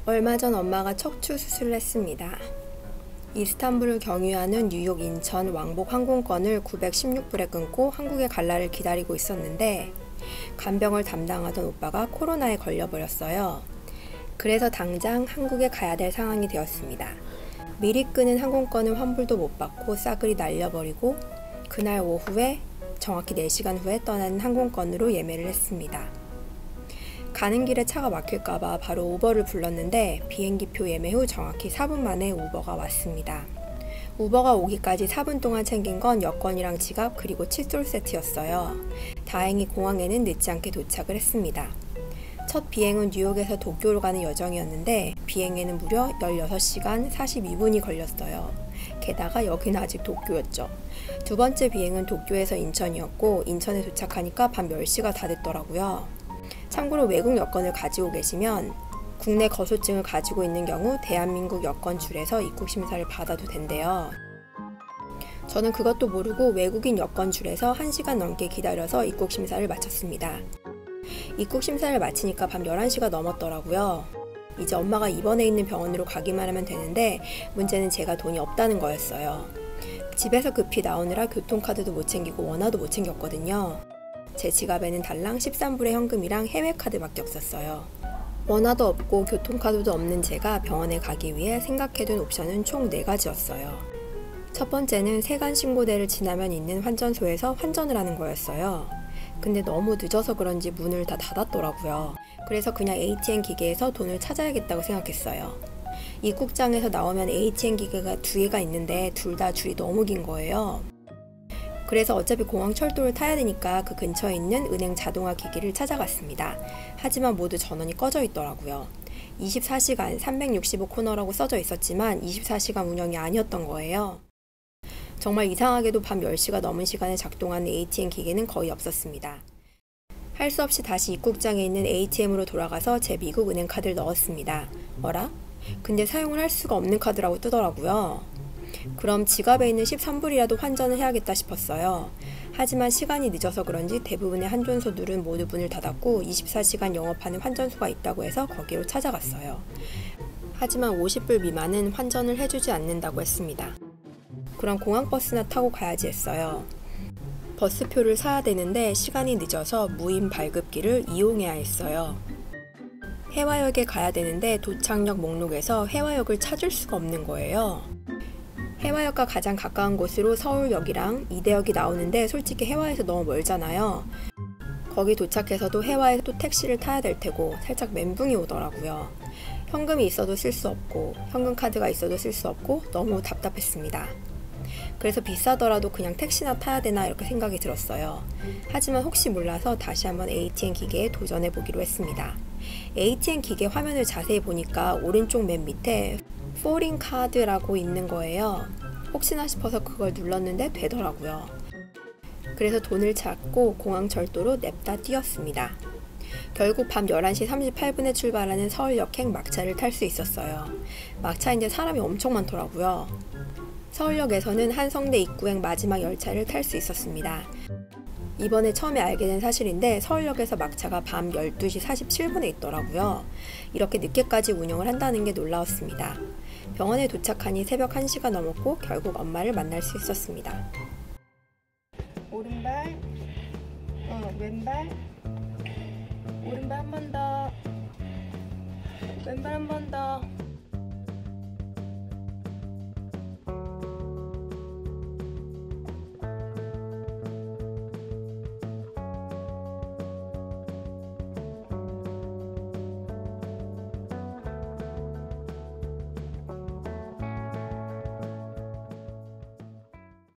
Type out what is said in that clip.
얼마 전 엄마가 척추 수술을 했습니다. 이스탄불을 경유하는 뉴욕 인천 왕복 항공권을 916불에 끊고 한국에 갈 날을 기다리고 있었는데 간병을 담당하던 오빠가 코로나에 걸려버렸어요. 그래서 당장 한국에 가야 될 상황이 되었습니다. 미리 끊은 항공권은 환불도 못 받고 싸그리 날려버리고 그날 오후에 정확히 4시간 후에 떠나는 항공권으로 예매를 했습니다. 가는 길에 차가 막힐까봐 바로 우버를 불렀는데 비행기표 예매 후 정확히 4분 만에 우버가 왔습니다. 우버가 오기까지 4분 동안 챙긴 건 여권이랑 지갑 그리고 칫솔 세트였어요. 다행히 공항에는 늦지 않게 도착을 했습니다. 첫 비행은 뉴욕에서 도쿄로 가는 여정이었는데 비행에는 무려 16시간 42분이 걸렸어요. 게다가 여기는 아직 도쿄였죠. 두 번째 비행은 도쿄에서 인천이었고 인천에 도착하니까 밤 10시가 다 됐더라고요. 참고로 외국 여권을 가지고 계시면 국내 거소증을 가지고 있는 경우 대한민국 여권줄에서 입국심사를 받아도 된대요. 저는 그것도 모르고 외국인 여권줄에서 1시간 넘게 기다려서 입국심사를 마쳤습니다. 입국심사를 마치니까 밤 11시가 넘었더라고요. 이제 엄마가 입원해 있는 병원으로 가기만 하면 되는데 문제는 제가 돈이 없다는 거였어요. 집에서 급히 나오느라 교통카드도 못 챙기고 원화도 못 챙겼거든요. 제 지갑에는 달랑 13불의 현금이랑 해외카드밖에 없었어요. 원화도 없고 교통카드도 없는 제가 병원에 가기 위해 생각해둔 옵션은 총 4가지였어요. 첫 번째는 세관신고대를 지나면 있는 환전소에서 환전을 하는 거였어요. 근데 너무 늦어서 그런지 문을 다 닫았더라고요. 그래서 그냥 ATM 기계에서 돈을 찾아야겠다고 생각했어요. 입국장에서 나오면 ATM 기계가 2개가 있는데 둘 다 줄이 너무 긴 거예요. 그래서 어차피 공항 철도를 타야 되니까 그 근처에 있는 은행 자동화 기기를 찾아갔습니다. 하지만 모두 전원이 꺼져 있더라고요. 24시간 365코너라고 써져 있었지만 24시간 운영이 아니었던 거예요. 정말 이상하게도 밤 10시가 넘은 시간에 작동하는 ATM 기계는 거의 없었습니다. 할 수 없이 다시 입국장에 있는 ATM으로 돌아가서 제 미국 은행 카드를 넣었습니다. 어라? 근데 사용을 할 수가 없는 카드라고 뜨더라고요. 그럼 지갑에 있는 13불이라도 환전을 해야겠다 싶었어요. 하지만 시간이 늦어서 그런지 대부분의 환전소들은 모두 문을 닫았고 24시간 영업하는 환전소가 있다고 해서 거기로 찾아갔어요. 하지만 50불 미만은 환전을 해주지 않는다고 했습니다. 그럼 공항버스나 타고 가야지 했어요. 버스표를 사야 되는데 시간이 늦어서 무인 발급기를 이용해야 했어요. 해화역에 가야 되는데 도착역 목록에서 해화역을 찾을 수가 없는 거예요. 해화역과 가장 가까운 곳으로 서울역이랑 이대역이 나오는데 솔직히 해화에서 너무 멀잖아요. 거기 도착해서도 해화에 또 택시를 타야 될 테고 살짝 멘붕이 오더라고요. 현금이 있어도 쓸 수 없고 현금 카드가 있어도 쓸 수 없고 너무 답답했습니다. 그래서 비싸더라도 그냥 택시나 타야 되나 이렇게 생각이 들었어요. 하지만 혹시 몰라서 다시 한번 ATM 기계에 도전해 보기로 했습니다. ATM 기계 화면을 자세히 보니까 오른쪽 맨 밑에 포린 카드라고 있는 거예요. 혹시나 싶어서 그걸 눌렀는데 되더라고요. 그래서 돈을 찾고 공항 철도로 냅다 뛰었습니다. 결국 밤 11시 38분에 출발하는 서울역행 막차를 탈 수 있었어요. 막차인데 사람이 엄청 많더라고요. 서울역에서는 한성대 입구행 마지막 열차를 탈 수 있었습니다. 이번에 처음에 알게 된 사실인데 서울역에서 막차가 밤 12시 47분에 있더라고요. 이렇게 늦게까지 운영을 한다는 게 놀라웠습니다. 병원에 도착하니 새벽 1시가 넘었고 결국 엄마를 만날 수 있었습니다. 오른발, 왼발, 오른발 한 번 더, 왼발 한 번 더.